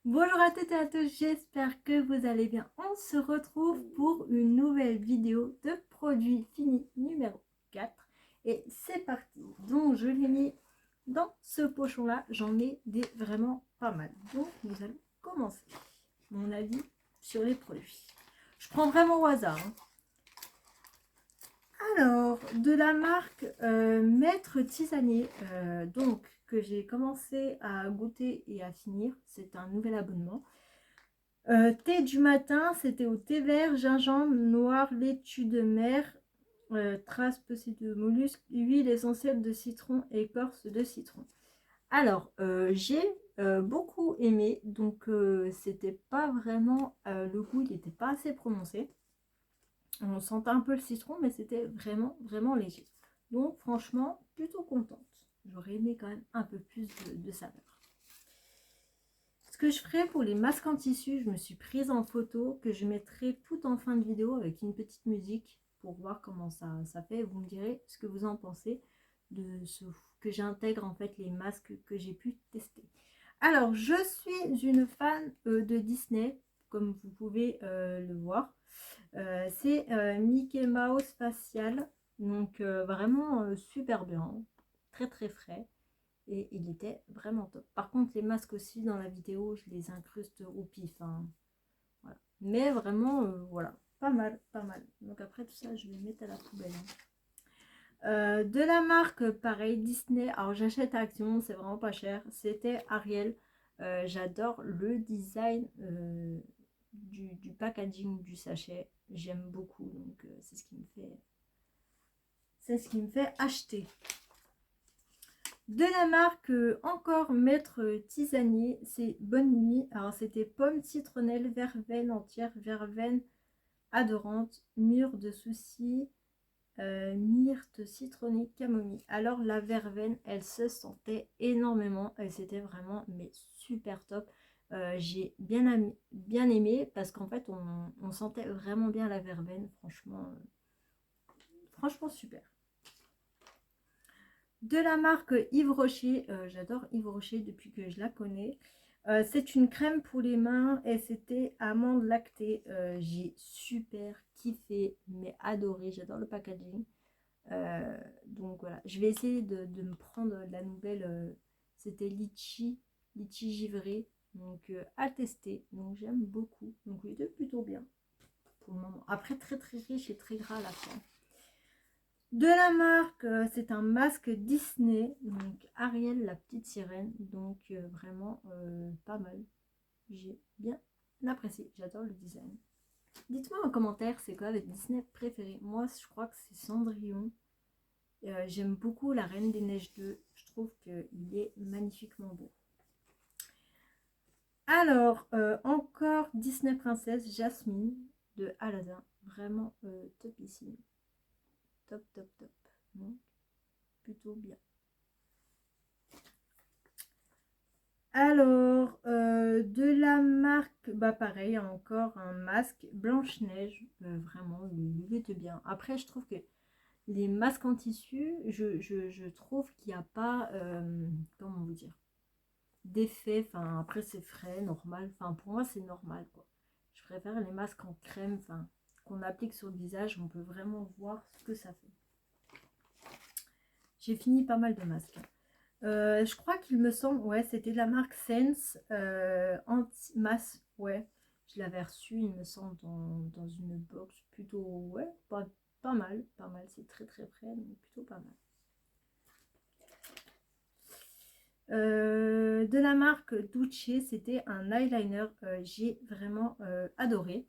Bonjour à toutes et à tous, j'espère que vous allez bien. On se retrouve pour une nouvelle vidéo de produits finis numéro 4. Et c'est parti. Donc je l'ai mis dans ce pochon là, j'en ai des vraiment pas mal. Donc nous allons commencer mon avis sur les produits. Je prends vraiment au hasard. Alors, de la marque Maître Tisanier, donc que j'ai commencé à goûter et à finir, c'est un nouvel abonnement. Thé du matin, c'était au thé vert, gingembre, noir, laitue de mer, traces possibles de mollusques, huile essentielle de citron et écorce de citron. Alors, j'ai beaucoup aimé, donc c'était pas vraiment, le goût, il n'était pas assez prononcé. On sentait un peu le citron, mais c'était vraiment léger. Donc franchement, plutôt contente. J'aurais aimé quand même un peu plus de saveur. Ce que je ferai pour les masques en tissu, je me suis prise en photo que je mettrai tout en fin de vidéo avec une petite musique pour voir comment ça fait. Vous me direz ce que vous en pensez de ce que j'intègre en fait les masques que j'ai pu tester. Alors, je suis une fan de Disney, comme vous pouvez le voir. C'est Mickey Mouse facial, donc vraiment super bien, très frais. Et il était vraiment top. Par contre, les masques aussi dans la vidéo, je les incruste au pif. Hein. Voilà. Mais vraiment, voilà, pas mal, pas mal. Donc après tout ça, je vais mettre à la poubelle. De la marque, pareil, Disney. Alors j'achète à Action, c'est vraiment pas cher. C'était Ariel. J'adore le design du packaging du sachet. J'aime beaucoup, donc c'est ce qui me fait acheter. De la marque encore Maître Tisanier, c'est Bonne Nuit. Alors c'était pomme, citronnelle, verveine entière, verveine adorante, mûre de soucis, myrte citronnée, camomille. Alors la verveine, elle se sentait énormément. Elle c'était vraiment mais super top. J'ai bien aimé parce qu'en fait on sentait vraiment bien la verveine. Franchement super. De la marque Yves Rocher, j'adore Yves Rocher depuis que je la connais. C'est une crème pour les mains et c'était amande lactée. J'ai super kiffé, mais adoré. J'adore le packaging. Donc voilà, je vais essayer de me prendre la nouvelle. C'était litchi givré. Donc à tester. Donc j'aime beaucoup. Donc il était plutôt bien pour le moment. Après, très riche et très gras à la fin. De la marque, c'est un masque Disney, donc Ariel la petite sirène, donc vraiment pas mal. J'ai bien apprécié, j'adore le design. Dites-moi en commentaire, c'est quoi votre Disney préféré? Moi, je crois que c'est Cendrillon. J'aime beaucoup La Reine des Neiges 2, je trouve qu'il est magnifiquement beau. Alors, encore Disney Princesse Jasmine de Aladdin, vraiment topissime. Top. Donc, plutôt bien. Alors, de la marque, bah pareil, encore un masque Blanche-Neige, vraiment, il était bien. Après, je trouve que les masques en tissu, je trouve qu'il n'y a pas, comment vous dire, d'effet. Enfin, après, c'est frais, normal. Enfin, pour moi, c'est normal, quoi. Je préfère les masques en crème, enfin, qu'on applique sur le visage, on peut vraiment voir ce que ça fait. J'ai fini pas mal de masques. Je crois qu'il me semble, ouais, c'était de la marque Sense anti-masse, ouais. Je l'avais reçu, il me semble, dans une box plutôt, ouais, pas mal, c'est très frais, donc plutôt pas mal. De la marque Duce, c'était un eyeliner, j'ai vraiment adoré.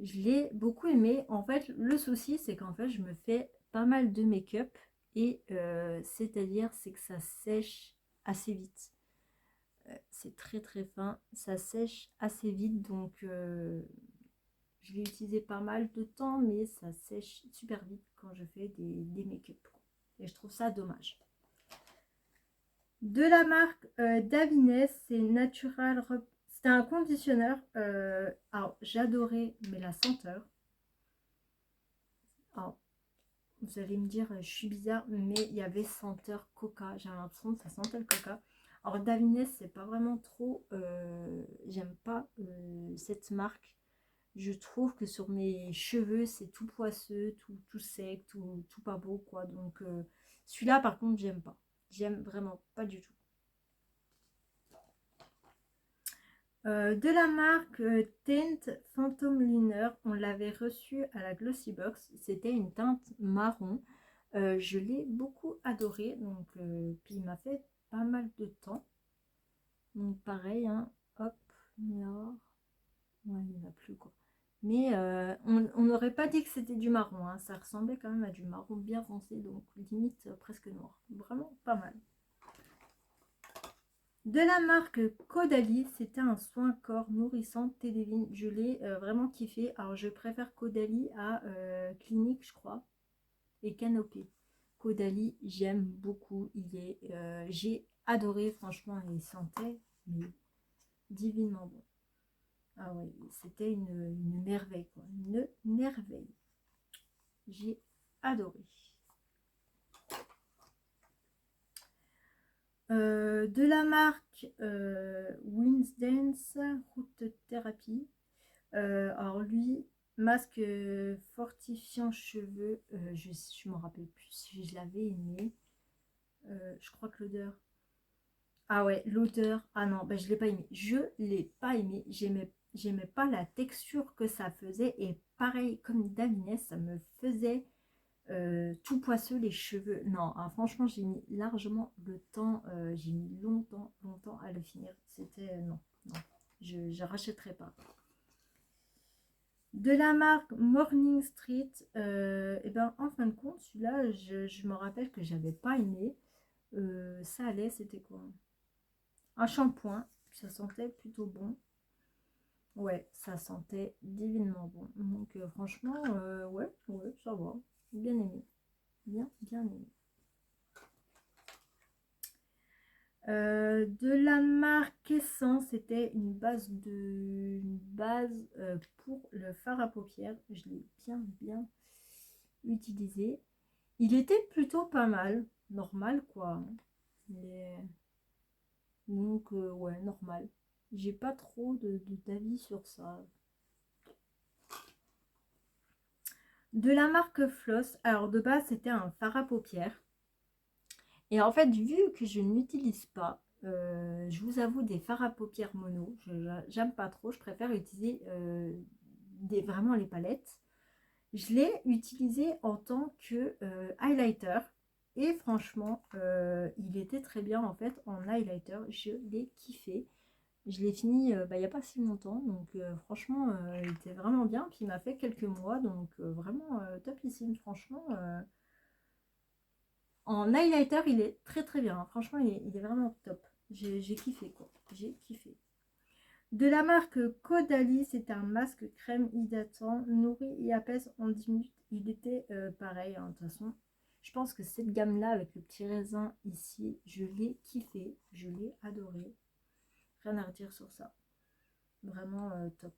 Je l'ai beaucoup aimé. En fait, le souci, c'est qu'en fait, je me fais pas mal de make-up et c'est-à-dire, c'est que ça sèche assez vite. C'est très fin, ça sèche assez vite, donc je l'ai utilisé pas mal de temps, mais ça sèche super vite quand je fais des make-up. Et je trouve ça dommage. De la marque Davines, c'est Natural. C'était un conditionneur. Alors, j'adorais, mais la senteur. Alors, vous allez me dire, je suis bizarre, mais il y avait senteur coca. J'ai l'impression que ça sentait le coca. Alors Davines, c'est pas vraiment trop, j'aime pas cette marque. Je trouve que sur mes cheveux, c'est tout poisseux, tout sec, tout pas beau, quoi. Donc, celui-là, par contre, j'aime pas. J'aime vraiment pas du tout. De la marque Tint Phantom Liner, on l'avait reçu à la Glossy Box. C'était une teinte marron. Je l'ai beaucoup adoré. Donc, puis il m'a fait pas mal de temps. Donc, pareil, hein, hop, là. Ouais, il n'y en a plus, quoi. Mais on n'aurait pas dit que c'était du marron, hein. Ça ressemblait quand même à du marron bien foncé, donc limite presque noir. Vraiment pas mal. De la marque Caudalie, c'était un soin corps nourrissant Télévine. Je l'ai vraiment kiffé. Alors je préfère Caudalie à Clinique, je crois, et Canopée. Caudalie, j'aime beaucoup. J'ai adoré, franchement, il sentait mais divinement bon. Ah ouais, c'était une merveille, quoi. Une merveille. J'ai adoré. De la marque Winsdance Root Therapy. Alors lui, masque fortifiant cheveux. Je ne me rappelle plus si je l'avais aimé. Je crois que l'odeur. Ah ouais, l'odeur. Ah non, bah, je ne l'ai pas aimé. Je ne l'ai pas aimé. J'aimais pas la texture que ça faisait. Et pareil, comme Davines, ça me faisait tout poisseux les cheveux. Non, ah, franchement, j'ai mis largement le temps. J'ai mis longtemps à le finir. C'était non, non, je rachèterai pas. De la marque Morning Street, et ben en fin de compte, celui-là, je me rappelle que j'avais pas aimé. Ça allait, c'était quoi? Un shampoing, ça sentait plutôt bon. Ouais, ça sentait divinement bon. Donc franchement, ouais, ça va. Bien aimé. Bien aimé. De la marque Essence, c'était une base pour le fard à paupières. Je l'ai bien utilisé. Il était plutôt pas mal, normal quoi. Mais, donc ouais, normal. J'ai pas trop d'avis sur ça. De la marque Floss, alors de base c'était un fard à paupières. Et en fait, vu que je n'utilise pas, je vous avoue, des fards à paupières mono, j'aime pas trop, je préfère utiliser vraiment les palettes. Je l'ai utilisé en tant que highlighter et franchement, il était très bien en fait en highlighter, je l'ai kiffé. Je l'ai fini il n'y a pas si longtemps, donc franchement, il était vraiment bien. Puis il m'a fait quelques mois, donc vraiment topissime, franchement. En highlighter, il est très bien. Franchement, il est vraiment top. J'ai kiffé quoi. J'ai kiffé. De la marque Caudalie, c'est un masque crème hydratant, nourrit et apaise en 10 minutes. Il était pareil, hein, de toute façon. Je pense que cette gamme-là, avec le petit raisin ici, je l'ai kiffé. Je l'ai adoré. Rien à redire sur ça. Vraiment top.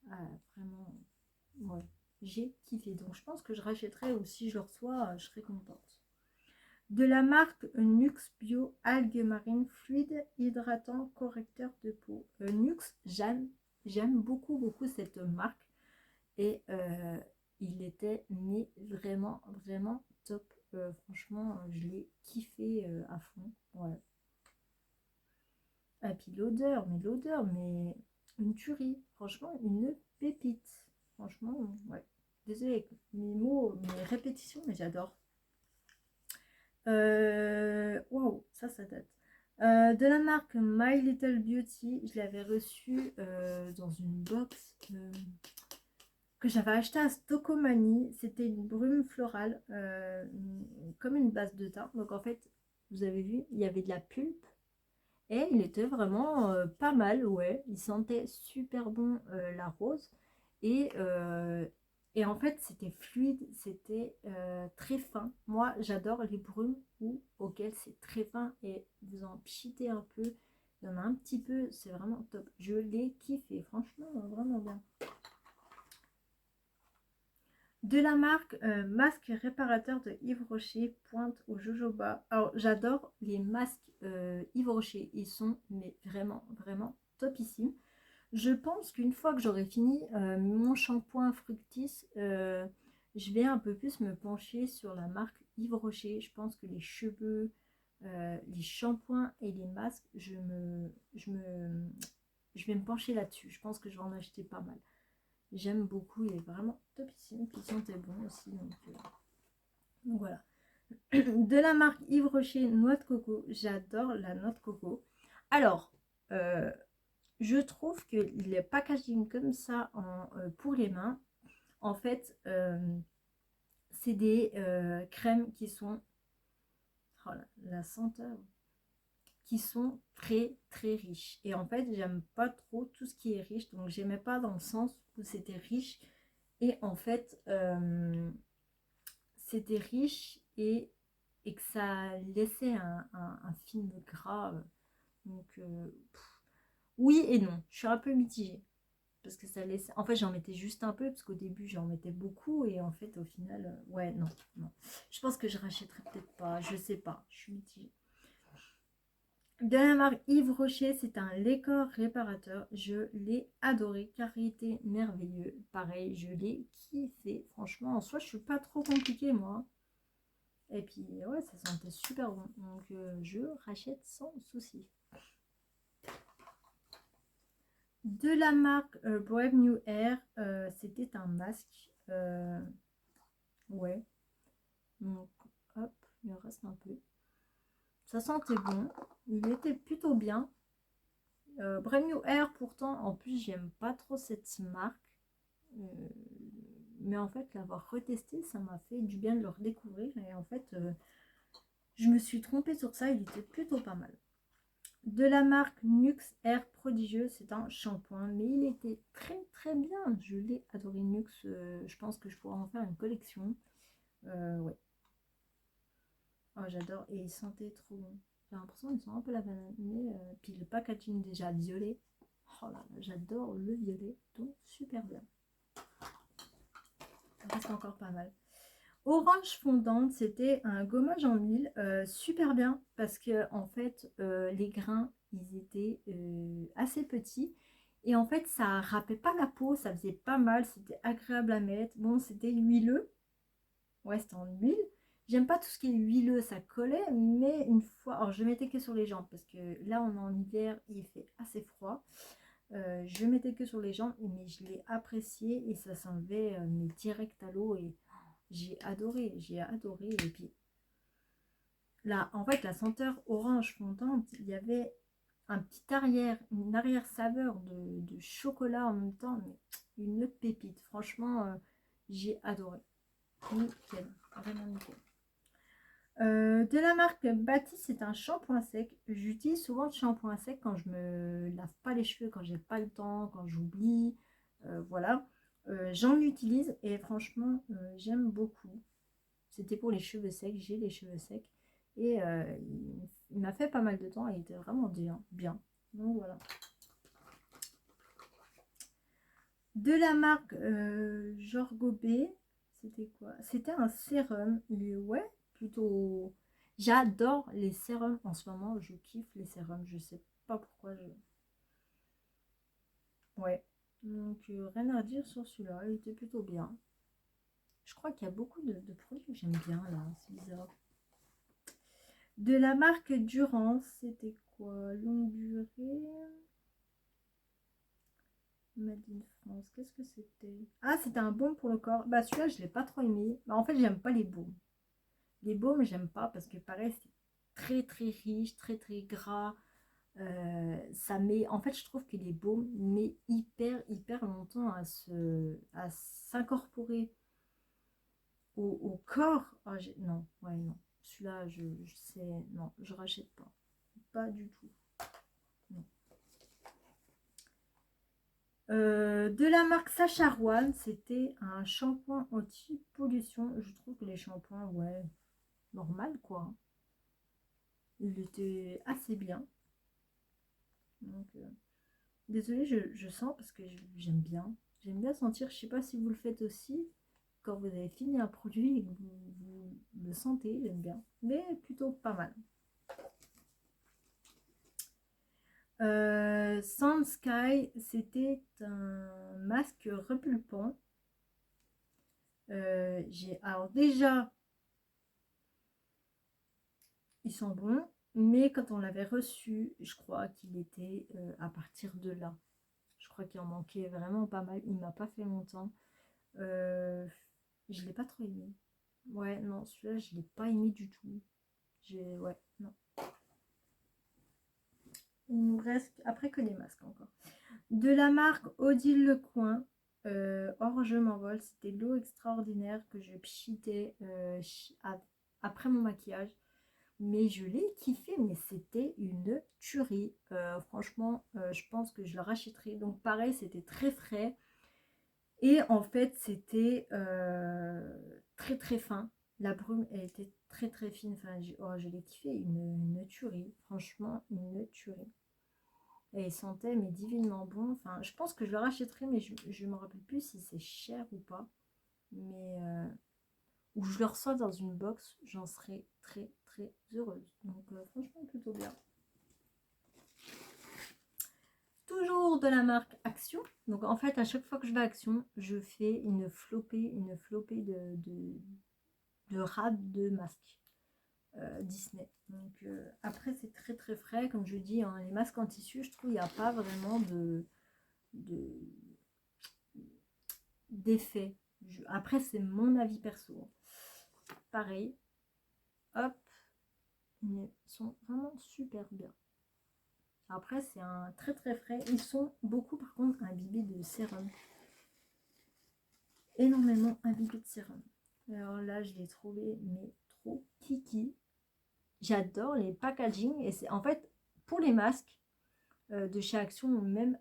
Ah, vraiment, ouais. J'ai kiffé. Donc, je pense que je rachèterai ou si je le reçois, je serai contente. De la marque Nux Bio Algues Marines Fluide Hydratant Correcteur de peau. Nux, j'aime beaucoup cette marque. Et il était mais vraiment top. Franchement, je l'ai kiffé à fond. Ouais. Et puis l'odeur, mais une tuerie. Franchement, une pépite. Franchement, ouais. Désolée avec mes mots, mes répétitions, mais j'adore. Waouh, ça date. De la marque My Little Beauty, je l'avais reçu dans une box que j'avais acheté à Stocomanie. C'était une brume florale, comme une base de teint. Donc en fait, vous avez vu, il y avait de la pulpe et il était vraiment pas mal, ouais. Il sentait super bon la rose et et en fait, c'était fluide, c'était très fin. Moi, j'adore les brumes auxquelles c'est très fin et vous en pchitez un peu. Il y en a un petit peu, c'est vraiment top. Je l'ai kiffé, franchement, vraiment bien. De la marque masque réparateur de Yves Rocher, pointe au jojoba. Alors j'adore les masques Yves Rocher, ils sont mais vraiment vraiment topissimes. Je pense qu'une fois que j'aurai fini mon shampoing Fructis, je vais un peu plus me pencher sur la marque Yves Rocher. Je pense que les cheveux, les shampoings et les masques, je vais me pencher là-dessus. Je pense que je vais en acheter pas mal. J'aime beaucoup, il est vraiment topissime. Puis il sentait bon aussi. Donc voilà. De la marque Yves Rocher, noix de coco. J'adore la noix de coco. Alors, je trouve que le packaging comme ça pour les mains, en fait, c'est des crèmes qui sont, oh là, la senteur, qui sont très très riches. Et en fait, j'aime pas trop tout ce qui est riche, donc j'aimais pas dans le sens où c'était riche. Et en fait, c'était riche et que ça laissait un film gras. Donc, oui et non, je suis un peu mitigée. Parce que ça laissait. En fait, j'en mettais juste un peu, parce qu'au début, j'en mettais beaucoup. Et en fait, au final, ouais, non, non. Je pense que je rachèterai peut-être pas. Je sais pas. Je suis mitigée. De la marque Yves Rocher, c'est un lait corps réparateur. Je l'ai adoré. Qualité merveilleux. Pareil, je l'ai kiffé. Franchement, en soi, je suis pas trop compliquée, moi. Et puis, ouais, ça sentait super bon. Donc, je rachète sans souci. De la marque Brave New Air, c'était un masque. Ouais. Donc, hop, il en reste un peu. Ça sentait bon. Il était plutôt bien. Brave New Air, pourtant, en plus, j'aime pas trop cette marque. Euh, mais en fait, l'avoir retesté, ça m'a fait du bien de le redécouvrir. Et en fait, je me suis trompée sur ça. Il était plutôt pas mal. De la marque Nux Air Prodigieux, c'est un shampoing, mais il était très très bien. Je l'ai adoré, Nux. Je pense que je pourrais en faire une collection. Ouais. Oh, j'adore. Et il sentait trop bon. J'ai l'impression qu'ils sont un peu la banane. Mais puis le packaging déjà violet. Oh là là, j'adore le violet. Donc super bien. Ça reste encore pas mal. Orange fondante, c'était un gommage en huile. Super bien. Parce que en fait, les grains, ils étaient assez petits. Et en fait, ça râpait pas la peau. Ça faisait pas mal. C'était agréable à mettre. Bon, c'était huileux. Ouais, c'était en huile. J'aime pas tout ce qui est huileux, ça collait, mais une fois, alors je mettais que sur les jambes parce que là on est en hiver, il fait assez froid. Je mettais que sur les jambes, mais je l'ai apprécié et ça s'enlevait mais direct à l'eau et j'ai adoré, j'ai adoré. Et puis là, en fait, la senteur orange fondante, il y avait un petit arrière, une arrière saveur de chocolat en même temps, mais une pépite. Franchement, j'ai adoré. Nickel, vraiment nickel. De la marque Baptiste, c'est un shampoing sec. J'utilise souvent le shampoing sec quand je me lave pas les cheveux, quand j'ai pas le temps, quand j'oublie. Voilà. J'en utilise et franchement, j'aime beaucoup. C'était pour les cheveux secs, j'ai les cheveux secs. Et il m'a fait pas mal de temps et il était vraiment bien. Bien. Donc voilà. De la marque Jorgobé, c'était quoi? C'était un sérum. Ouais, plutôt. J'adore les sérums en ce moment. Je kiffe les sérums. Je sais pas pourquoi. Ouais. Donc, rien à dire sur celui-là. Il était plutôt bien. Je crois qu'il y a beaucoup de produits que j'aime bien là. C'est bizarre. De la marque Durance, c'était quoi? Longue durée. Made in France, qu'est-ce que c'était? Ah, c'était un baume pour le corps. Bah, celui-là, je l'ai pas trop aimé. Bah, en fait, j'aime pas les baumes. Les baumes, j'aime pas parce que pareil, c'est très très riche, très très gras. Ça met, en fait, je trouve que les baumes met hyper longtemps à s'incorporer au corps. Ah, non, ouais, non. Celui-là, je sais, non, je rachète pas. Pas du tout. Non. De la marque Sacha Rouen, c'était un shampoing anti-pollution. Je trouve que les shampoings, ouais, normal quoi. Il était assez bien. Donc, désolée, je sens parce que j'aime bien. J'aime bien sentir, je sais pas si vous le faites aussi. quand vous avez fini un produit et que vous le sentez, j'aime bien, mais plutôt pas mal. Sand Sky, c'était un masque repulpant. Alors déjà, ils sont bons, mais quand on l'avait reçu, je crois qu'il était à partir de là. Je crois qu'il en manquait vraiment pas mal. Il m'a pas fait longtemps. Je l'ai pas trop aimé. Ouais, non, celui-là, je l'ai pas aimé du tout. Ouais, non. Il nous reste après que les masques encore. De la marque Odile Lecoin, Or je m'envole, c'était l'eau extraordinaire que je pchitais après mon maquillage. Mais je l'ai kiffé, mais c'était une tuerie. Franchement, je pense que je le rachèterai. Donc pareil, c'était très frais. Et en fait, c'était très très fin. La brume, elle était très très fine. Enfin, je l'ai kiffé, une tuerie. Franchement, une tuerie. Et il sentait mais divinement bon. Enfin, je pense que je le rachèterai, mais je ne me rappelle plus si c'est cher ou pas. Mais ou je le reçois dans une box, j'en serais très très heureuse. Donc franchement, plutôt bien. Toujours de la marque Action. Donc en fait, à chaque fois que je vais à Action, je fais une flopée de rades de masques Disney. Donc après, c'est très très frais. Comme je dis, hein, les masques en tissu, je trouve il n'y a pas vraiment d'effet. Après, c'est mon avis perso. Pareil. Hop. Ils sont vraiment super bien. Après, c'est un très très frais. Ils sont beaucoup par contre imbibés de sérum. Énormément imbibés de sérum. Alors là, je l'ai trouvé mais trop kiki. J'adore les packaging. Et c'est en fait pour les masques de chez Action, ou même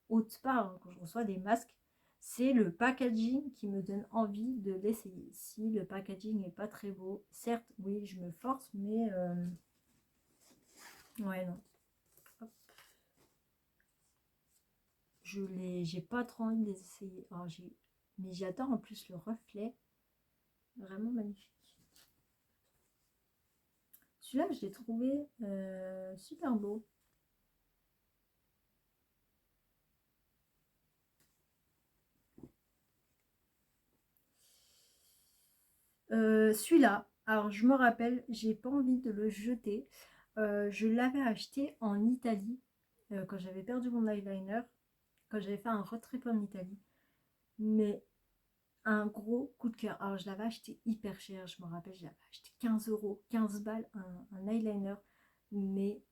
autre part, hein, quand je reçois des masques, c'est le packaging qui me donne envie de l'essayer. Si le packaging n'est pas très beau, certes, oui, je me force, mais ouais, non. J'ai pas trop envie de les essayer. Alors, mais j'adore en plus le reflet, vraiment magnifique. Celui-là, je l'ai trouvé super beau. Celui-là, alors je me rappelle, j'ai pas envie de le jeter. Je l'avais acheté en Italie quand j'avais perdu mon eyeliner, quand j'avais fait un road trip en Italie. Mais un gros coup de cœur. Alors je l'avais acheté hyper cher, je me rappelle, je l'avais acheté 15 euros, 15 balles, un eyeliner. Mais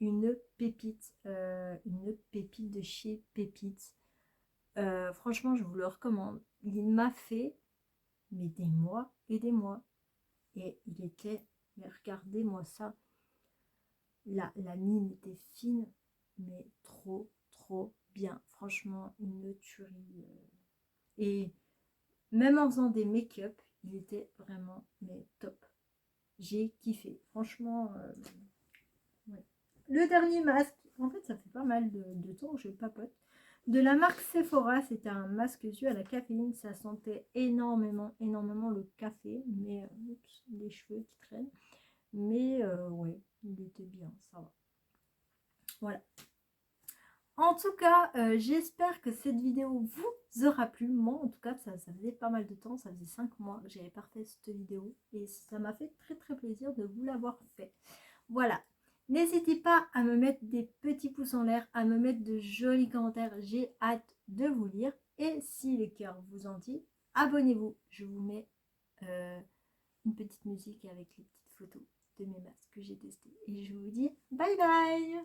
une pépite de chez Pépite. Franchement, je vous le recommande. Il m'a fait mais des mois et des mois. Et il était, mais regardez-moi ça, la mine était fine, mais trop, trop bien. Franchement, une tuerie. Et même en faisant des make-up, il était vraiment, mais top. J'ai kiffé. Franchement, ouais. Le dernier masque, en fait, ça fait pas mal de temps que je papote. De la marque Sephora, c'était un masque yeux à la caféine. Ça sentait énormément, énormément le café, mais oups, les cheveux qui traînent. Mais ouais, il était bien, ça va. Voilà. En tout cas, j'espère que cette vidéo vous aura plu. Moi, en tout cas, ça faisait pas mal de temps. Ça faisait 5 mois que j'avais pas fait cette vidéo. Et ça m'a fait très très plaisir de vous l'avoir fait. Voilà. N'hésitez pas à me mettre des petits pouces en l'air, à me mettre de jolis commentaires. J'ai hâte de vous lire. Et si le cœur vous en dit, abonnez-vous. Je vous mets une petite musique avec les petites photos de mes masques que j'ai testés. Et je vous dis bye bye!